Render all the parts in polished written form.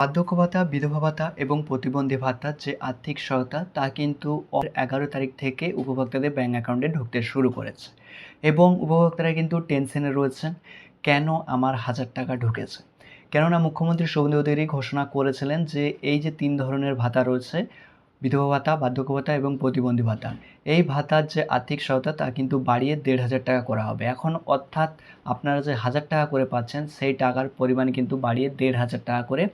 বার্ধক্য ভাতা, বিধবা ভাতা এবং প্রতিবন্ধী ভাতার যে আর্থিক সহায়তা তা কিন্তু 11 তারিখ থেকে উপভোক্তাদের ব্যাংক অ্যাকাউন্টে ঢুকতে শুরু করেছে এবং উপভোক্তারা কিন্তু টেনশনে রয়েছেন, কেন আমার 1000 টাকা ঢুকেছে? কেননা মুখ্যমন্ত্রী শুভেন্দু অধিকারী ঘোষণা করেছিলেন যে এই যে 3 ধরনের ভাতা রয়েছে, বিধবা ভাতা, বার্ধক্য ভাতা এবং প্রতিবন্ধী ভাতা, এই ভাতার যে আর্থিক সহায়তা তা কিন্তু বাড়িয়ে 1,500 টাকা করা হবে। এখন অর্থাৎ আপনারা যে 1000 টাকা করে পাচ্ছেন সেই টাকার পরিমাণ কিন্তু বাড়িয়ে 1,500 টাকা করে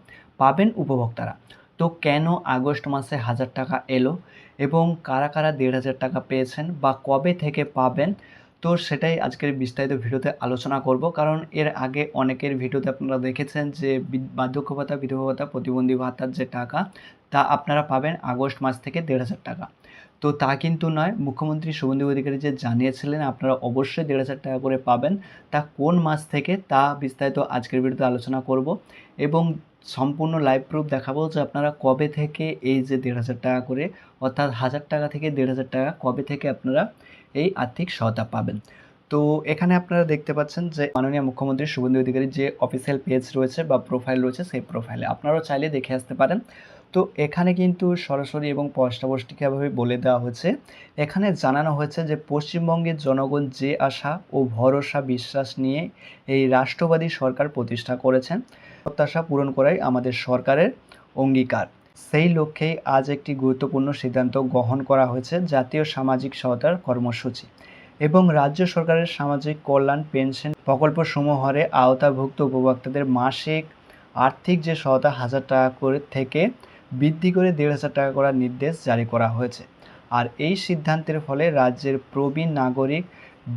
পাবেন উপভোক্তারা। তো কেন আগস্ট মাসে 1000 টাকা এলো এবং কারা কারা 1,500 টাকা পেয়েছেন বা কবে থেকে পাবেন, তো সেটাই আজকের বিস্তারিত ভিডিওতে আলোচনা করব। কারণ এর আগে অনেকের ভিডিওতে আপনারা দেখেছেন যে বার্ধক্য ভাতা, বিধবা ভাতা, প্রতিবন্ধী ভাতার যে টাকা তা আপনারা পাবেন আগস্ট মাস থেকে 1,500 টাকা। তো তা কিন্তু নয়, মুখ্যমন্ত্রী শুভেন্দু অধিকারী যে জানিয়েছিলেন আপনারা অবশ্যই 1,500 টাকা করে পাবেন, তা কোন মাস থেকে তা বিস্তারিত আজকের ভিডিওতে আলোচনা করব এবং সম্পূর্ণ লাইভ প্রুফ দেখাবো যে আপনারা কবে থেকে এই যে 1,500 টাকা করে, অর্থাৎ 1000 টাকা থেকে 1,500 টাকা কবে থেকে আপনারা এই আর্থিক সহায়তা পাবেন। তো এখানে আপনারা দেখতে পাচ্ছেন যে মাননীয় মুখ্যমন্ত্রী শুভেন্দু অধিকারীর যে অফিসিয়াল পেজ রয়েছে বা প্রোফাইল রয়েছে, সেই প্রোফাইলে আপনারাও চাইলে দেখে আসতে পারেন। তো এখানে কিন্তু সরাসরি এবং স্পষ্টভাবে বলে দেওয়া হয়েছে, এখানে জানানো হয়েছে যে পশ্চিমবঙ্গের জনগণ যে আশা ও ভরসা বিশ্বাস নিয়ে এই রাষ্ট্রবাদী সরকার প্রতিষ্ঠা করেছেন, প্রত্যাশা পূরণ করাই আমাদের সরকারের অঙ্গীকার। সেই লক্ষ্যেই আজ একটি গুরুত্বপূর্ণ সিদ্ধান্ত গ্রহণ করা হয়েছে জাতীয় সামাজিক সহায়তার কর্মসূচি এবং রাজ্য সরকারের সামাজিক কল্যাণ পেনশন প্রকল্প সমূহের আওতাভুক্ত উপভোক্তাদের মাসিক আর্থিক যে সহায়তা 1000 টাকা করে থেকে বৃদ্ধি করে 1,500 টাকা করার নির্দেশ জারি করা হয়েছে। আর এই সিদ্ধান্তের ফলে রাজ্যের প্রবীণ নাগরিক,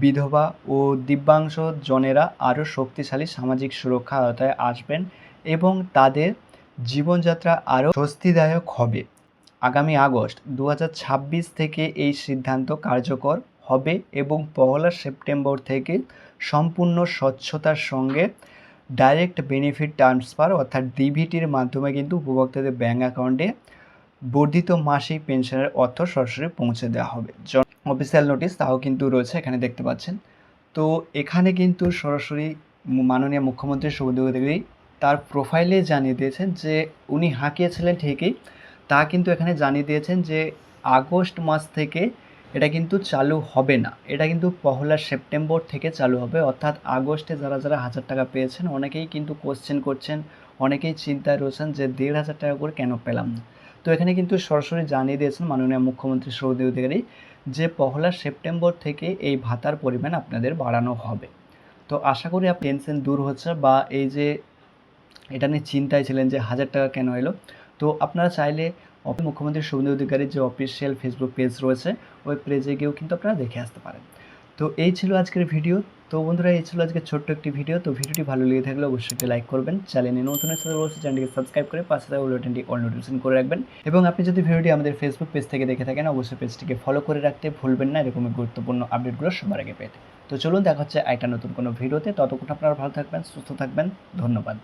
বিধবা ও দিব্যাংশ জনেরা আরও শক্তিশালী সামাজিক সুরক্ষা আওতায় আসবেন এবং তাদের জীবনযাত্রা আরও স্বস্তিদায়ক হবে। আগামী আগস্ট 2026 থেকে এই সিদ্ধান্ত কার্যকর হবে এবং 1 সেপ্টেম্বর থেকে সম্পূর্ণ স্বচ্ছতার সঙ্গে ডাইরেক্ট বেনিফিট ট্রান্সফার অর্থাৎ ডিবিটির মাধ্যমে কিন্তু উপভোক্তাদের ব্যাঙ্ক অ্যাকাউন্টে বর্ধিত মাসিক পেনশনের অর্থ সরাসরি পৌঁছে দেওয়া হবে। অফিসিয়াল নোটিশ তাও কিন্তু রয়েছে, এখানে দেখতে পাচ্ছেন। তো এখানে কিন্তু সরাসরি মাননীয় মুখ্যমন্ত্রী শুভেন্দু অধিকারী তার প্রোফাইলে জানিয়ে দিয়েছেন যে উনি হাঁকিয়েছিলেন ঠিকই, তা কিন্তু এখানে জানিয়ে দিয়েছেন যে আগস্ট মাস থেকে এটা কিন্তু চালু হবে না, এটা কিন্তু 1 সেপ্টেম্বর থেকে চালু হবে। অর্থাৎ আগস্টে যারা যারা 1000 টাকা পেয়েছেন অনেকেই কিন্তু কোশ্চেন করছেন, অনেকেই চিন্তায় রয়েছেন যে 1,500 টাকা করে কেন পেলাম না। তো এখানে কিন্তু সরাসরি জানিয়ে দিয়েছেন মাননীয় মুখ্যমন্ত্রী শুভেন্দু অধিকারী যে 1 সেপ্টেম্বর থেকে এই ভাতার পরিমাণ আপনাদের বাড়ানো হবে। তো আশা করি আপনার টেনশন দূর হচ্ছে বা এই যে এটা নিয়ে চিন্তায় ছিলেন যে 1000 টাকা কেন এলো, তো আপনারা চাইলে মুখ্যমন্ত্রী শুভেন্দু অধিকারীর যে অফিসিয়াল ফেসবুক পেজ রয়েছে ওই পেজে গিয়েও কিন্তু আপনারা দেখে আসতে পারেন। তো এই ছিল আজকের ভিডিও। তো বন্ধুরা, এই ছিল আজকে ছোট্ট একটি ভিডিও। তো ভিডিওটি ভালো লেগে থাকলে অবশ্যই একটি লাইক করবেন, চ্যানেলে নতুন এসে অবশ্যই চ্যানেলটিকে সাবস্ক্রাইব করে পাশে থাকা বেল বাটনটি অল নোটিফিকেশন করে রাখবেন এবং আপনি যদি ভিডিওটি আমাদের ফেসবুক পেজ থেকে দেখে থাকেন অবশ্যই পেজটিকে ফলো করে রাখতে ভুলবেন না এরকমই গুরুত্বপূর্ণ আপডেটগুলো সবার আগে পেতে। তো চলুন দেখা হচ্ছে একটা নতুন কোনো ভিডিওতে, ততক্ষণ আপনারা ভালো থাকবেন, সুস্থ থাকবেন। ধন্যবাদ।